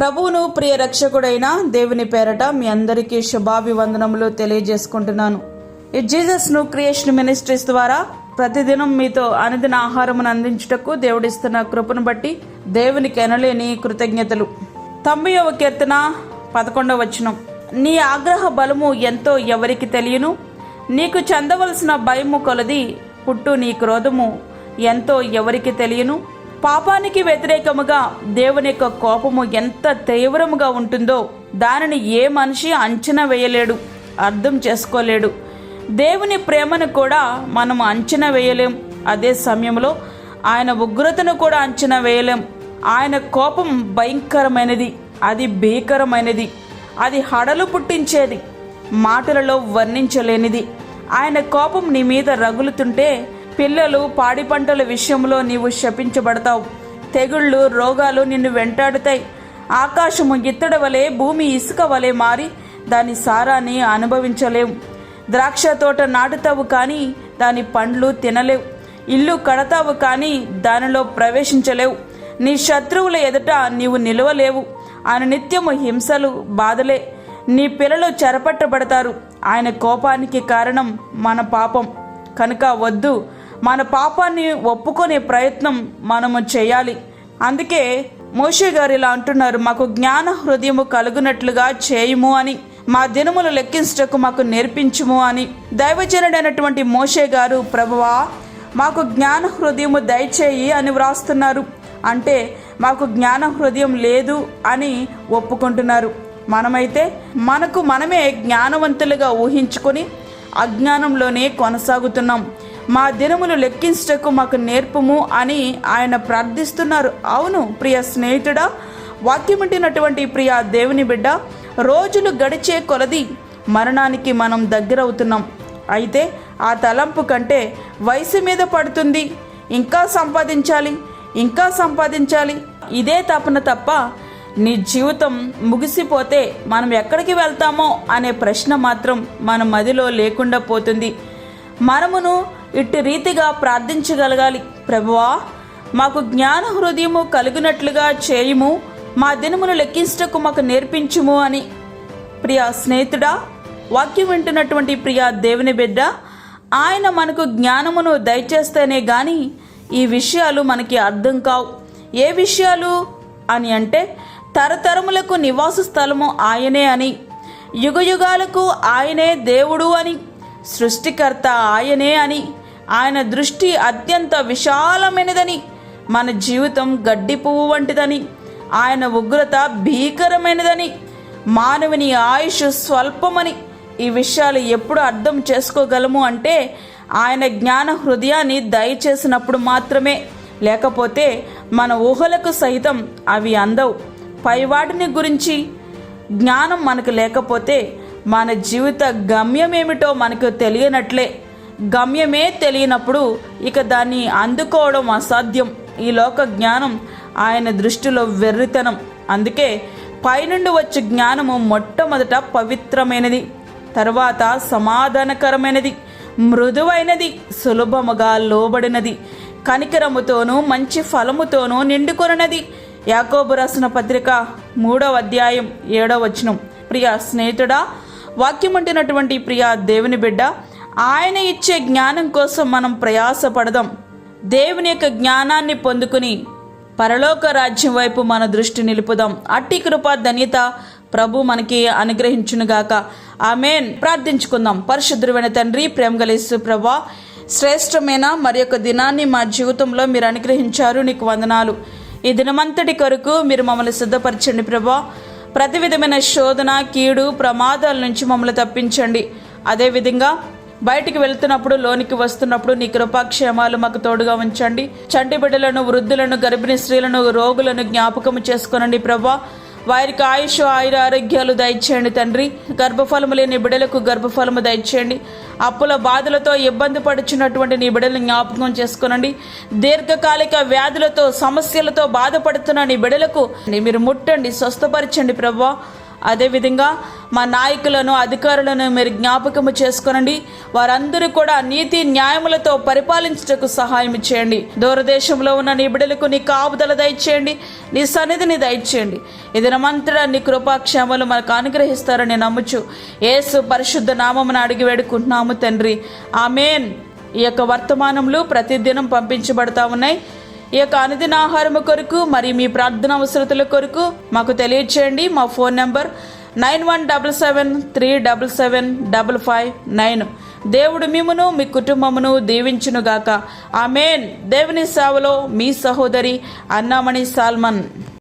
ప్రభువును ప్రియ రక్షకుడైన దేవుని పేరట మీ అందరికీ శుభాభివందనములు తెలియజేసుకుంటున్నాను. ఈ జీసస్ను క్రియేషన్ మినిస్ట్రీస్ ద్వారా ప్రతిదినం మీతో అనుదిన ఆహారమును అందించుటకు దేవుడిస్తున్న కృపను బట్టి దేవునికి ఎనలేని కృతజ్ఞతలు. 90వ కీర్తన 11వ వచనం. నీ ఆగ్రహ బలము ఎంతో ఎవరికి తెలియను, నీకు చెందవలసిన భయము కొలది పుట్టు నీ క్రోధము ఎంతో ఎవరికి తెలియను. పాపానికి వ్యతిరేకముగా దేవుని యొక్క కోపము ఎంత తీవ్రముగా ఉంటుందో దానిని ఏ మనిషి అంచనా వేయలేడు, అర్థం చేసుకోలేడు. దేవుని ప్రేమను కూడా మనం అంచనా వేయలేం. అదే సమయంలో ఆయన ఉగ్రతను కూడా అంచనా వేయలేం. ఆయన కోపం భయంకరమైనది, అది భీకరమైనది, అది హడలు పుట్టించేది, మాటలలో వర్ణించలేనిది. ఆయన కోపం నీ మీద రగులుతుంటే పిల్లలు పాడి పంటల విషయంలో నీవు శపించబడతావు. తెగుళ్ళు రోగాలు నిన్ను వెంటాడుతాయి. ఆకాశము ఇత్తడి వలె భూమి ఇసుక వలె మారి దాని సారాన్ని అనుభవించలేవు. ద్రాక్ష తోట నాటుతావు కానీ దాని పండ్లు తినలేవు. ఇల్లు కడతావు కానీ దానిలో ప్రవేశించలేవు. నీ శత్రువుల ఎదుట నీవు నిలవలేవు. ఆయన నిత్యము హింసలు బాధలే. నీ పిల్లలు చెరపట్టబడతారు. ఆయన కోపానికి కారణం మన పాపం కనుక వద్దు, మన పాపాన్ని ఒప్పుకునే ప్రయత్నం మనము చేయాలి. అందుకే మోషే గారు ఇలా అంటున్నారు, మాకు జ్ఞాన హృదయము కలుగునట్లుగా చేయుము అని, మా దినములు లెక్కించటకు మాకు నేర్పించుము అని. దైవజనుడైనటువంటి మోషే గారు ప్రభువా మాకు జ్ఞాన హృదయము దయచేయి అని వ్రాస్తున్నారు. అంటే మాకు జ్ఞాన హృదయం లేదు అని ఒప్పుకుంటున్నారు. మనమైతే మనకు మనమే జ్ఞానవంతులుగా ఊహించుకొని అజ్ఞానంలోనే కొనసాగుతున్నాం. మా దినములు లెక్కించటకు మాకు నేర్పుము అని ఆయన ప్రార్థిస్తున్నారు. అవును ప్రియ స్నేహితుడా, వాక్యమింటినటువంటి ప్రియ దేవుని బిడ్డ, రోజులు గడిచే కొలది మరణానికి మనం దగ్గరవుతున్నాం. అయితే ఆ తలంపు కంటే వయసు మీద పడుతుంది. ఇంకా సంపాదించాలి, ఇంకా సంపాదించాలి, ఇదే తపన తప్ప నీ జీవితం ముగిసిపోతే మనం ఎక్కడికి వెళ్తామో అనే ప్రశ్న మాత్రం మన మదిలో లేకుండా పోతుంది. మనమును ఇట్టి రీతిగా ప్రార్థించగలగాలి. ప్రభువా మాకు జ్ఞాన హృదయము కలిగినట్లుగా చేయుము, మా దినమును లెక్కించటకు మాకు నేర్పించుము అని. ప్రియ స్నేహితుడా, వాక్యం వింటున్నటువంటి ప్రియ దేవుని బిడ్డ, ఆయన మనకు జ్ఞానమును దయచేస్తేనే గాని ఈ విషయాలు మనకి అర్థం కావు. ఏ విషయాలు అని అంటే, తరతరములకు నివాస స్థలము ఆయనే అని, యుగయుగాలకు ఆయనే దేవుడు అని, సృష్టికర్త ఆయనే అని, ఆయన దృష్టి అత్యంత విశాలమైనదని, మన జీవితం గడ్డి పువ్వు వంటిదని, ఆయన ఉగ్రత భీకరమైనదని, మానవుని ఆయుష్ స్వల్పమని. ఈ విషయాలు ఎప్పుడు అర్థం చేసుకోగలము అంటే ఆయన జ్ఞాన హృదయాన్ని దయచేసినప్పుడు మాత్రమే. లేకపోతే మన ఊహలకు సైతం అవి అందవు. పైవాటిని గురించి జ్ఞానం మనకు లేకపోతే మన జీవిత గమ్యమేమిటో మనకు తెలియనట్లే. గమ్యమే తెలియనప్పుడు ఇక దాన్ని అందుకోవడం అసాధ్యం. ఈ లోక జ్ఞానం ఆయన దృష్టిలో వెర్రితనం. అందుకే పైనుండి వచ్చే జ్ఞానము మొట్టమొదట పవిత్రమైనది, తర్వాత సమాధానకరమైనది, మృదువైనది, సులభముగా లోబడినది, కనికరముతోనూ మంచి ఫలముతోనూ నిండుకొనినది. యాకోబు రాసిన పత్రిక 3వ అధ్యాయం 7వ వచనం. ప్రియ స్నేహితుడా, వాక్యమంటున్నటువంటి ప్రియ దేవుని బిడ్డ, ఆయన ఇచ్చే జ్ఞానం కోసం మనం ప్రయాసపడదాం. దేవుని యొక్క జ్ఞానాన్ని పొందుకుని పరలోక రాజ్యం వైపు మన దృష్టి నిలుపుదాం. అట్టి కృప ధన్యత ప్రభు మనకి అనుగ్రహించునుగాక. ఆమేన్. ప్రార్థించుకుందాం. పరిశుద్ధుడైన తండ్రి, ప్రేమగల యేసు ప్రభువా, శ్రేష్టమైన మరి యొక్క దినాన్ని మా జీవితంలో మీరు అనుగ్రహించారు, నీకు వందనాలు. ఈ దినమంతటి కొరకు మీరు మమ్మల్ని సిద్ధపరచండి ప్రభువా. ప్రతి విధమైన శోధన, కీడు, ప్రమాదాల నుంచి మమ్మల్ని తప్పించండి. అదేవిధంగా బయటికి వెళ్తున్నప్పుడు, లోనికి వస్తున్నప్పుడు నీ కృపాక్షేమాలు మాకు తోడుగా ఉంచండి. చంటి బిడ్డలను, వృద్ధులను, గర్భిణీ స్త్రీలను, రోగులను జ్ఞాపకం చేసుకోనండి ప్రభువా. వారికి ఆయుష్, ఆయుర ఆరోగ్యాలు దయచేయండి తండ్రి. గర్భఫలము లేని బిడ్డలకు గర్భఫలము దయచేయండి. అప్పుల బాధలతో ఇబ్బంది పడుచున్నటువంటి నీ బిడ్డలను జ్ఞాపకం చేసుకోనండి. దీర్ఘకాలిక వ్యాధులతో, సమస్యలతో బాధపడుతున్న నీ బిడ్డలకు మీరు ముట్టండి, స్వస్థపరచండి ప్రభువా. అదేవిధంగా మా నాయకులను, అధికారులను మీరు జ్ఞాపకము చేసుకొనండి. వారందరూ కూడా నీతి న్యాయములతో పరిపాలించుటకు సహాయం చేయండి. దూరదేశంలో ఉన్న నీ బిడ్డలకు నీ కాపుదల దయచేయండి, నీ సన్నిధిని దయచేయండి. ఈ దినమంతటా నీ కృపాక్షేమలు మనకు అనుగ్రహిస్తారని నమ్ముచు యేసు పరిశుద్ధ నామమున అడిగి వేడుకుంటున్నాము తండ్రి, ఆమేన్. ఈ యొక్క వర్తమానములు ప్రతిదినం పంపించబడతా ఉన్నాయి. ఈ యొక్క అనుదిన ఆహారము కొరకు మరియు మీ ప్రార్థన అవసరతల కొరకు మాకు తెలియచేయండి. మా ఫోన్ నెంబర్ 9177377559. దేవుడు మిమ్మును మీ కుటుంబమును దీవించునుగాక. ఆమేన్. దేవుని సేవలో మీ సహోదరి అన్నామణి సాల్మన్.